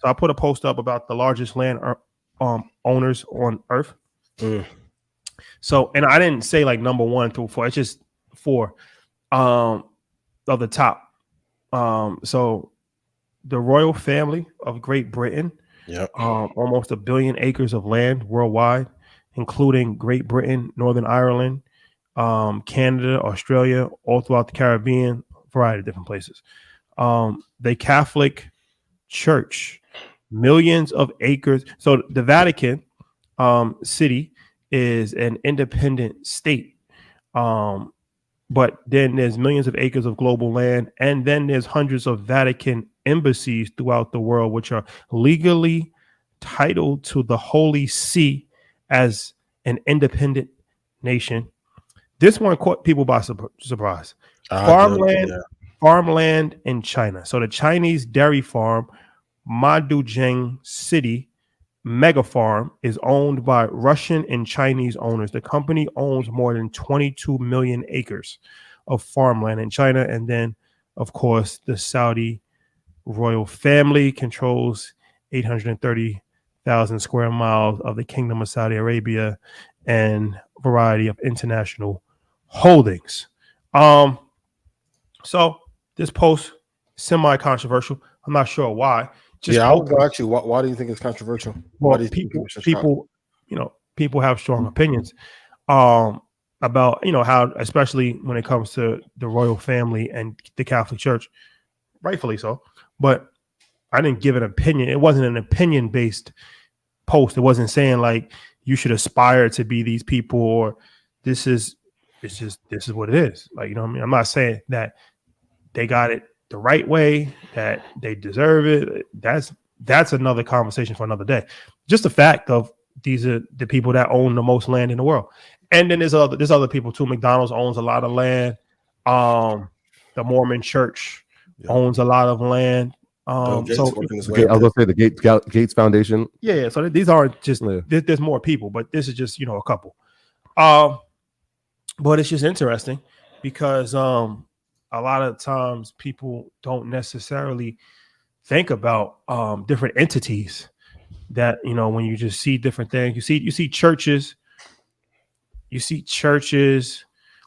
So I put a post up about the largest land owners on Earth. So, and I didn't say like number 1 through 4. It's just 4 of the top. So the royal family of Great Britain, almost 1 billion acres of land worldwide, including Great Britain, Northern Ireland, Canada, Australia, all throughout the Caribbean, a variety of different places. The Catholic Church, millions of acres. So the Vatican City is an independent state. But then there's millions of acres of global land, and then there's hundreds of Vatican embassies throughout the world, which are legally titled to the Holy See as an independent nation. This one caught people by surprise. Farmland in China. So the Chinese dairy farm, Madujing City Mega Farm, is owned by Russian and Chinese owners. The company owns more than 22 million acres of farmland in China. And then, of course, the Saudi royal family controls 830,000 square miles of the Kingdom of Saudi Arabia and a variety of international holdings. So this post, semi-controversial. I'm not sure why. I was going to ask you, why do you think it's controversial? Well, people have strong opinions about, how, especially when it comes to the royal family and the Catholic Church, rightfully so. But I didn't give an opinion. It wasn't an opinion-based post. It wasn't saying like you should aspire to be these people, or this is what it is. Like, what I mean? I'm not saying that they got it the right way, that they deserve it. That's another conversation for another day. Just the fact of these are the people that own the most land in the world. And then there's other people too. McDonald's owns a lot of land. The Mormon Church owns a lot of land. I was gonna say the Gates Foundation. Yeah. So these aren't just there's more people, but this is just a couple. But it's just interesting because a lot of times people don't necessarily think about different entities that, when you just see different things, you see churches,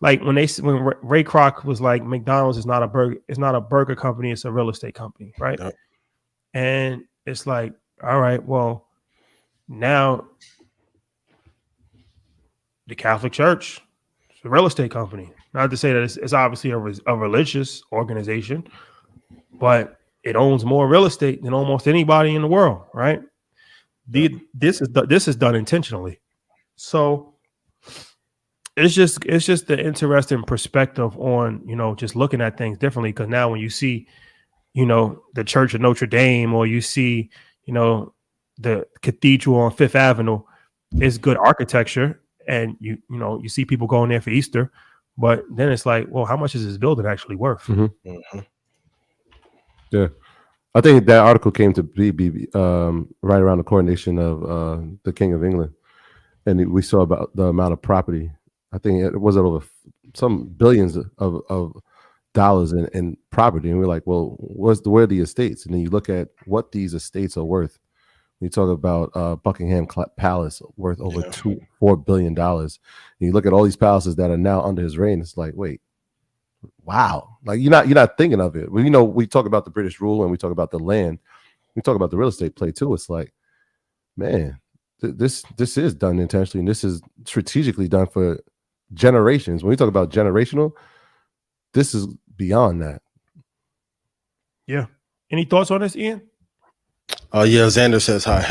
like when Ray Kroc was like, McDonald's is not a burger company, it's a real estate company, right? Yep. And it's like, all right, well, now the Catholic Church, it's a real estate company. Not to say that it's obviously a religious organization, but it owns more real estate than almost anybody in the world, right? This is done intentionally. So it's just the interesting perspective on, just looking at things differently. Because now when you see, the Church of Notre Dame, or you see, the cathedral on Fifth Avenue, it's good architecture, and you see people going there for Easter. But then it's like, well, how much is this building actually worth? Mm-hmm. Mm-hmm. Yeah, I think that article came to be right around the coronation of the King of England, and we saw about the amount of property. I think it was over some billions of dollars in property, and we're like, well, where are the estates? And then you look at what these estates are worth. You talk about Buckingham Palace worth over $4 billion. And you look at all these palaces that are now under his reign. It's like, wait, wow! Like you're not thinking of it. Well, we talk about the British rule and we talk about the land. We talk about the real estate play too. It's like, man, this is done intentionally, and this is strategically done for generations. When we talk about generational, this is beyond that. Yeah. Any thoughts on this, Ian? Xander says hi.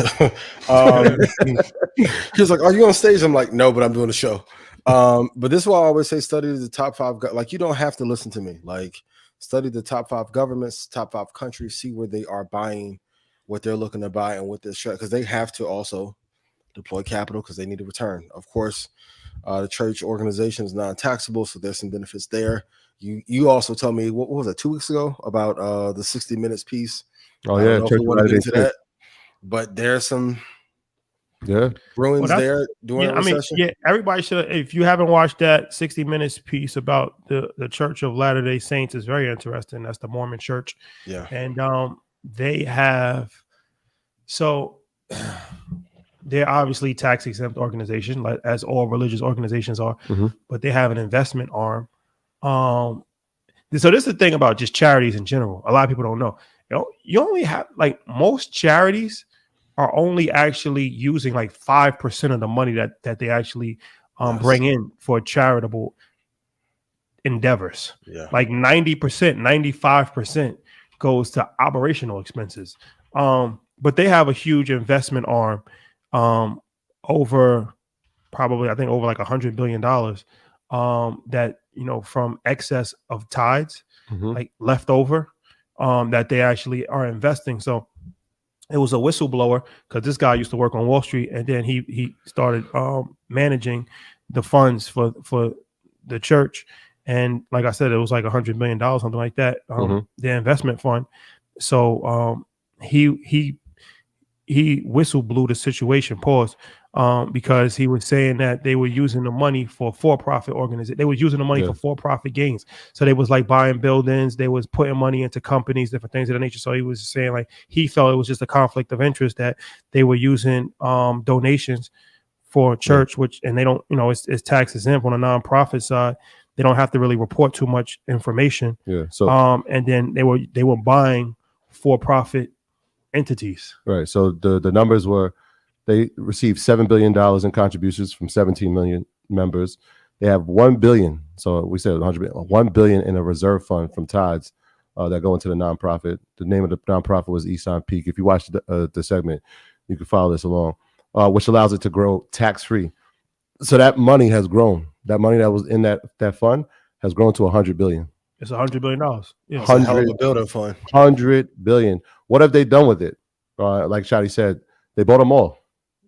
He was like, "Are you on stage?" I'm like, "No, but I'm doing a show." But this is why I always say study the top 5. Like, you don't have to listen to me. Like, study the top 5 governments, top 5 countries, see where they are buying, what they're looking to buy, and what they're because they have to also deploy capital because they need a return. Of course, the church organization is non-taxable, so there's some benefits there. You also told me what was it 2 weeks ago about the 60 Minutes piece. Oh yeah, church into that, but there's some ruins there during the recession. Everybody should. If you haven't watched that 60 Minutes piece about the Church of Latter-day Saints, is very interesting. That's the Mormon Church. Yeah, and they have So they're obviously tax exempt organization, like as all religious organizations are, but they have an investment arm. So this is the thing about just charities in general. A lot of people don't know. You only have like most charities are only actually using like 5% of the money that they actually bring in for charitable endeavors. Yeah. Like 90%, 95% goes to operational expenses. But they have a huge investment arm over probably, I think, over like $100 billion that, from excess of tides, like left over, that they actually are investing. So it was a whistleblower because this guy used to work on Wall Street, and then he started managing the funds for the church. And like I said, it was like $100 million, something like that, the investment fund. So he whistle blew the situation, because he was saying that they were using the money for-profit organization. They were using the money for for-profit gains. So they was like buying buildings. They was putting money into companies, different things of that nature. So he was saying like he felt it was just a conflict of interest that they were using donations for church, and they don't, it's tax exempt on a nonprofit side. They don't have to really report too much information. Yeah. So and then they were buying for-profit entities. Right. So the numbers were, they received $7 billion in contributions from 17 million members. They have $1 billion. So we said $1 billion in a reserve fund from Tides that go into the nonprofit. The name of the nonprofit was Eastside Peak. If you watch the segment, you can follow this along, which allows it to grow tax-free. So that money has grown. That money that was in that fund has grown to $100 billion. It's $100 billion. Yeah, it's a hell of a building fund. $100 billion. What have they done with it? Like Shadi said, they bought them all.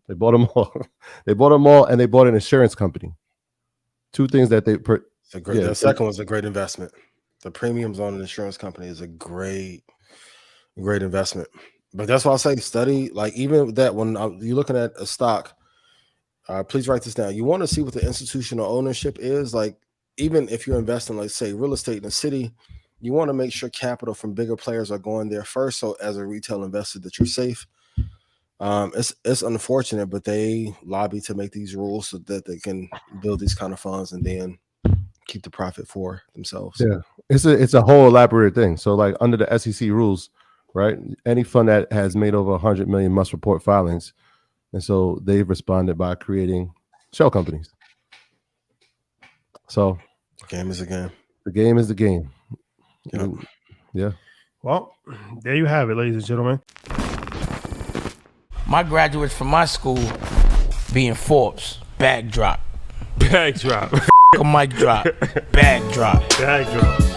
They bought them all, and they bought an insurance company. Two things that they. The second was a great investment. The premiums on an insurance company is a great investment. But that's why I say study. Like even with that, when you're looking at a stock, please write this down. You want to see what the institutional ownership is. Like even if you're investing, like say real estate in a city, you want to make sure capital from bigger players are going there first. So as a retail investor, that you're safe. It's unfortunate, but they lobby to make these rules so that they can build these kind of funds and then keep the profit for themselves. Yeah, it's a whole elaborate thing. So like under the SEC rules, right? Any fund that has made over 100 million must report filings, and so they've responded by creating shell companies. So the game is the game. The game is the game. Yep. Yeah. Well, there you have it, ladies and gentlemen. My graduates from my school being Forbes, bag drop. Bag drop. A mic drop, bag drop. Bag drop.